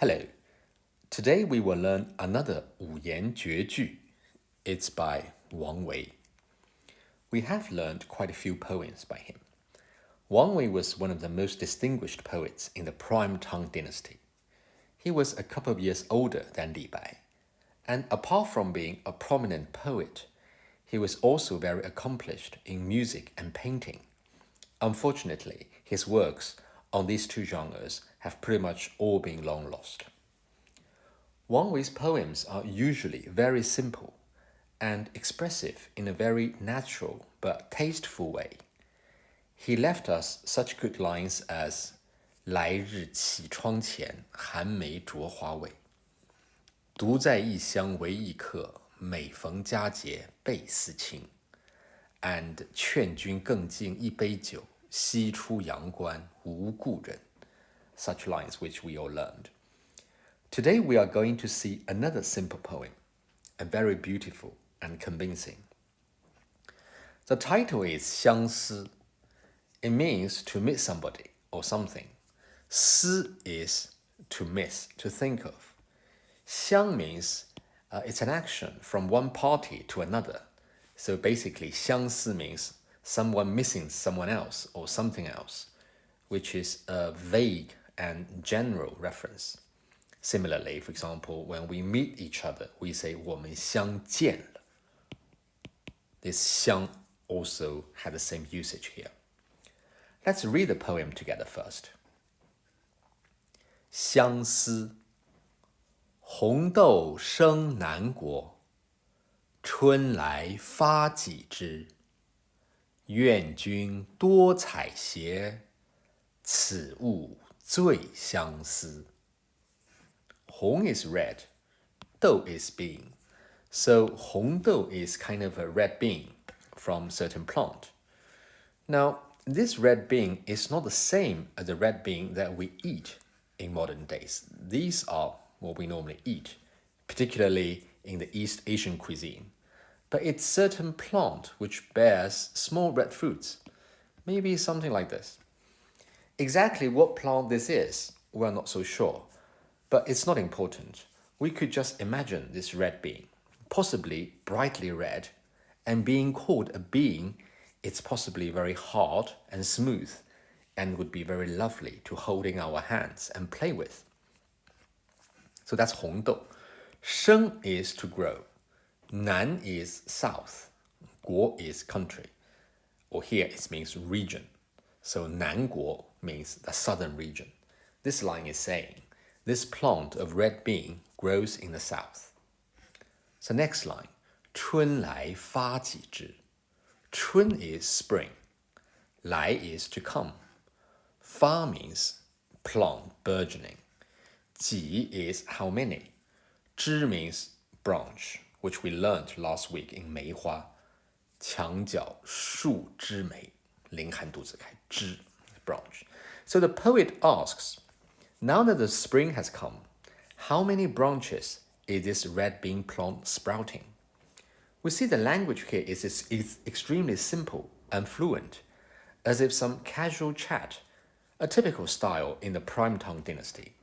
Hello. Today we will learn another 五言绝句. It's by Wang Wei. We have learned quite a few poems by him. Wang Wei was one of the most distinguished poets in the Prime Tang dynasty. He was a couple of years older than Li Bai, and apart from being a prominent poet, he was also very accomplished in music and painting. Unfortunately, his works on these two genres have pretty much all been long lost. Wang Wei's poems are usually very simple and expressive in a very natural but tasteful way. He left us such good lines as 来日绮窗前，寒梅著花未。独在异乡为异客，每逢佳节倍思亲。and 劝君更尽一杯酒，西出阳关无故人。Such lines which we all learned. Today we are going to see another simple poem, and very beautiful and convincing. The title is 相思. It means to meet somebody or something. 思 is to miss, to think of. 相 means it's an action from one party to another. So basically, 相思 means someone missing someone else or something else, which is a vague and general reference. Similarly, for example, when we meet each other, we say 我们相见了. This 相 also had the same usage here. Let's read the poem together first. 相思，红豆生南国，春来发几枝。愿君多采撷，此物最相思。Hong is red, dou is bean. So Hong dou is kind of a red bean from certain plant. Now, this red bean is not the same as the red bean that we eat in modern days. These are what we normally eat, particularly in the East Asian cuisine. But it's certain plant which bears small red fruits. Maybe something like this. Exactly what plant this is, we're not so sure. But it's not important. We could just imagine this red bean, possibly brightly red, and being called a bean, it's possibly very hard and smooth, and would be very lovely to hold in our hands and play with. So that's 红豆. Sheng is to grow. Nan is south. Guo is country. Or here it means region. So 南国 means the southern region. This line is saying, this plant of red bean grows in the south. So next line, 春来发几枝. Chun is spring. Lai is to come. Fa means plant, burgeoning. Ji is how many. Zhi means branch, which we learned last week in 梅花. 墙角数枝梅，凌寒独自开，枝 branch. So the poet asks, now that the spring has come, how many branches is this red bean plant sprouting? We see the language here is extremely simple and fluent, as if some casual chat, a typical style in the Prime Tang dynasty.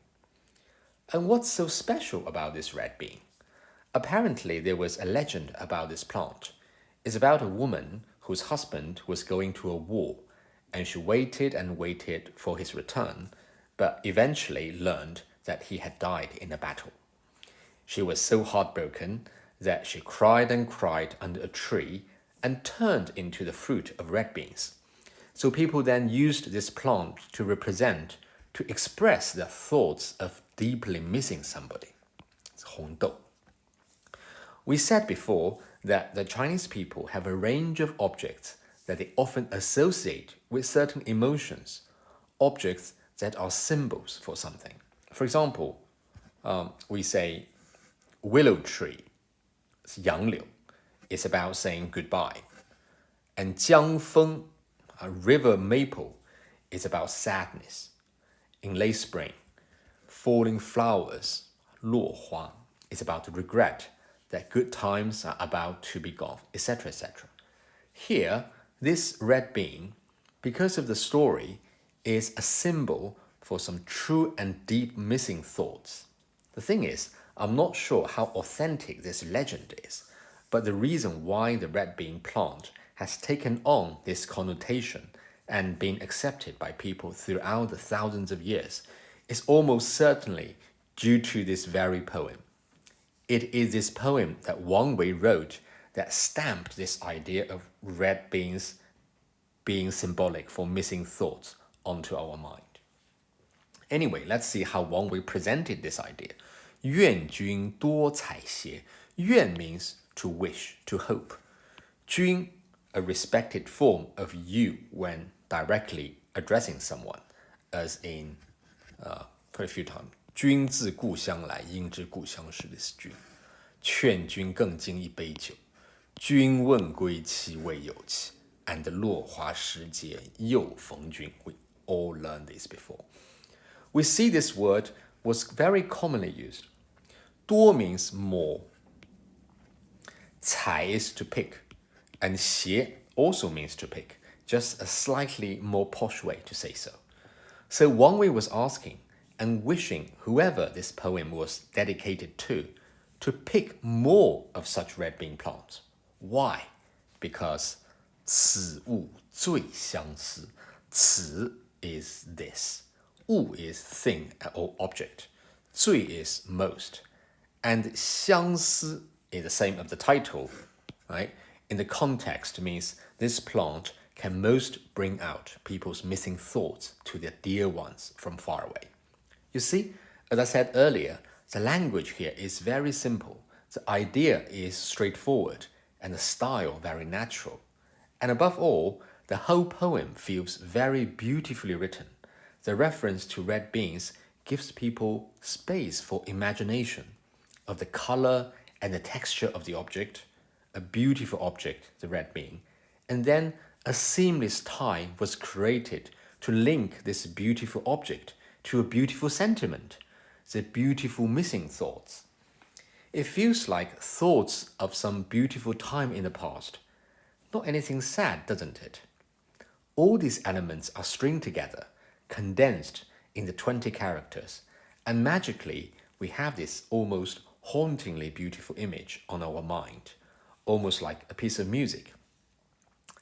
And what's so special about this red bean? Apparently, there was a legend about this plant. It's about a woman whose husband was going to a war, and she waited and waited for his return, but eventually learned that he had died in a battle. She was so heartbroken that she cried and cried under a tree and turned into the fruit of red beans. So people then used this plant to represent, to express their thoughts of deeply missing somebody. It's 红豆. We said before that the Chinese people have a range of objects that they often associate with certain emotions, objects that are symbols for something. For example, we say willow tree, 杨柳, is about saying goodbye. And 江枫, a river maple, is about sadness. In late spring, falling flowers, 落花, is about regret that good times are about to be gone, etc., etc. Here, this red bean, because of the story, is a symbol for some true and deep missing thoughts. The thing is, I'm not sure how authentic this legend is, but the reason why the red bean plant has taken on this connotation and been accepted by people throughout the thousands of years is almost certainly due to this very poem. It is this poem that Wang Wei wrote that stamped this idea of red beans being symbolic for missing thoughts onto our mind. Anyway, let's see how Wang Wei presented this idea. 愿君多采撷. 愿 means to wish, to hope. 君, a respected form of you when directly addressing someone, as in quite a few times. 君自故乡来，应知故乡事 this 君。劝君更尽一杯酒，君问归期未有期。And 落花时节又逢君. We all learned this before. We see this word was very commonly used. 多 means more. 采 is to pick. And 撷 also means to pick, just a slightly more posh way to say so. So Wang Wei was asking and wishing whoever this poem was dedicated to pick more of such red bean plants. Why? Because 此物最相思. 此 is this. 物 is thing or object. 最 is most. And 相思 is the same of the title, right? In the context means this plant can most bring out people's missing thoughts to their dear ones from far away. You see, as I said earlier, the language here is very simple. The idea is straightforward and the style very natural. And above all, the whole poem feels very beautifully written. The reference to red beans gives people space for imagination of the color and the texture of the object, a beautiful object, the red bean, and then a seamless tie was created to link this beautiful object to a beautiful sentiment, the beautiful missing thoughts. It feels like thoughts of some beautiful time in the past. Not anything sad, doesn't it? All these elements are stringed together, condensed in the 20 characters, and magically we have this almost hauntingly beautiful image on our mind, almost like a piece of music.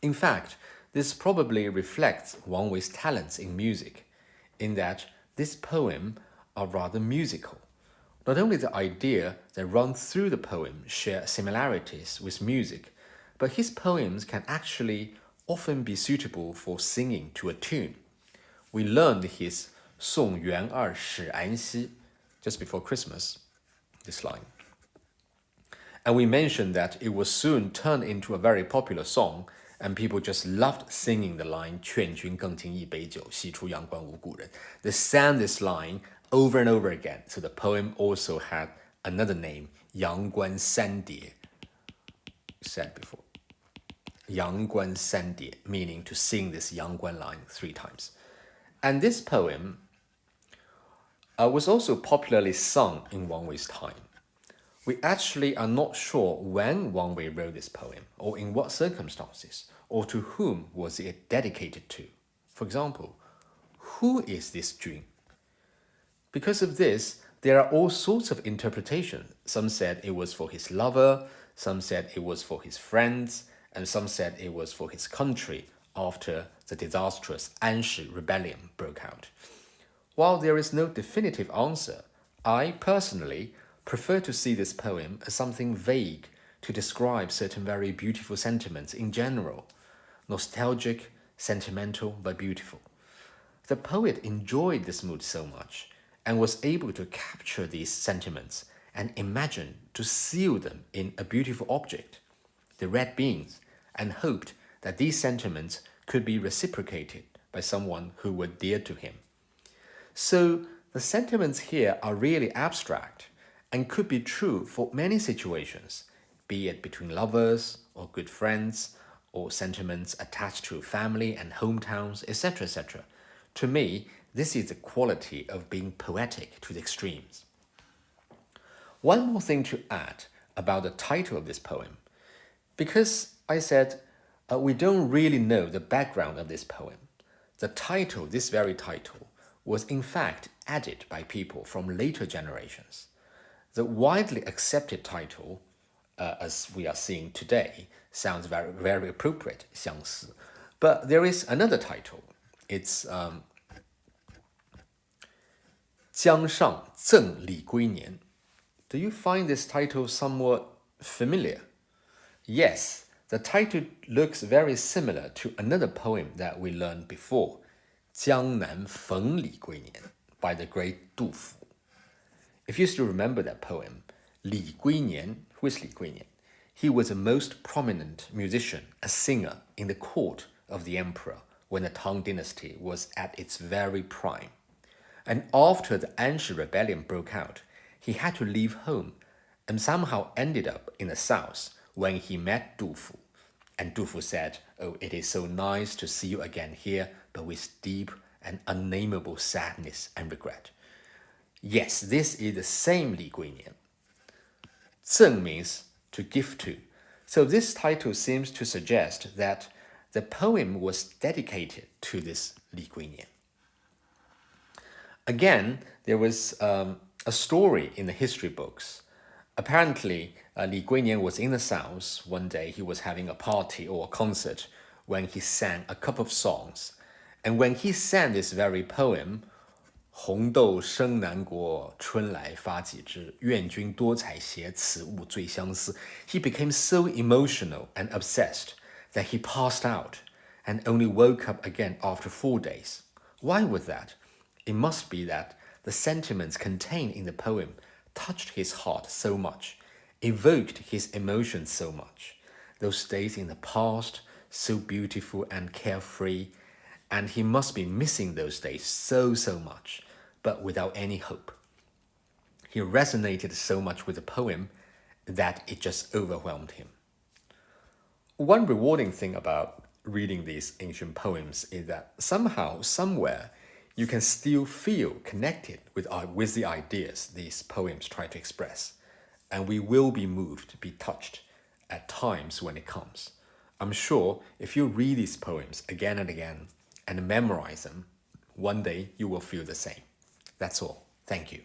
In fact, this probably reflects Wang Wei's talents in music, in that this poem are rather musical. Not only the idea that runs through the poem share similarities with music, but his poems can actually often be suitable for singing to a tune. We learned his 送元二使安西 just before Christmas, this line. And we mentioned that it was soon turned into a very popular song, and people just loved singing the line 劝君更尽一杯酒，西出阳关无故人. They sang this line over and over again, so the poem also had another name, 阳关三叠, said before. 阳关三叠, meaning to sing this 阳关 line 3 times. And this poem was also popularly sung in Wang Wei's time. We actually are not sure when Wang Wei wrote this poem, or in what circumstances, or to whom was it dedicated to. For example, who is this Jun? Because of this, there are all sorts of interpretations. Some said it was for his lover, some said it was for his friends, and some said it was for his country after the disastrous Anshi rebellion broke out. While there is no definitive answer, I personally prefer to see this poem as something vague to describe certain very beautiful sentiments in general, nostalgic, sentimental, but beautiful. The poet enjoyed this mood so much and was able to capture these sentiments and imagine to seal them in a beautiful object, the red beans, and hoped that these sentiments could be reciprocated by someone who were dear to him. So the sentiments here are really abstract and could be true for many situations, be it between lovers or good friends, or sentiments attached to family and hometowns, etc., etc. To me, this is the quality of being poetic to the extremes. One more thing to add about the title of this poem. Because I said we don't really know the background of this poem, the title, this very title, was in fact added by people from later generations. The widely accepted title, as we are seeing today, sounds very, very appropriate, 相似. But there is another title. It's 江上赠李龟年. Do you find this title somewhat familiar? Yes, the title looks very similar to another poem that we learned before, 江南逢李龟年 by the great 杜甫. If you still remember that poem, Li Guinian, who is Li Guinian? He was a most prominent musician, a singer in the court of the emperor when the Tang dynasty was at its very prime. And after the Anshi rebellion broke out, he had to leave home and somehow ended up in the south when he met Du Fu. And Du Fu said, "Oh, it is so nice to see you again here, but with deep and unnameable sadness and regret." Yes, this is the same Li Guinian. 赠 means to give to. So this title seems to suggest that the poem was dedicated to this Li Guinian. Again, there was a story in the history books. Apparently, Li Guinian was in the south. One day he was having a party or a concert when he sang a couple of songs. And when he sang this very poem, 红豆生南国，春来发几枝。愿君多采撷，此物最相思。 He became so emotional and obsessed that he passed out and only woke up again after 4 days. Why was that? It must be that the sentiments contained in the poem touched his heart so much, evoked his emotions so much. Those days in the past, so beautiful and carefree, and he must be missing those days so much, but without any hope. He resonated so much with the poem that it just overwhelmed him. One rewarding thing about reading these ancient poems is that somehow, somewhere, you can still feel connected with the ideas these poems try to express. And we will be moved, be touched at times when it comes. I'm sure if you read these poems again and again and memorize them, one day you will feel the same. That's all. Thank you.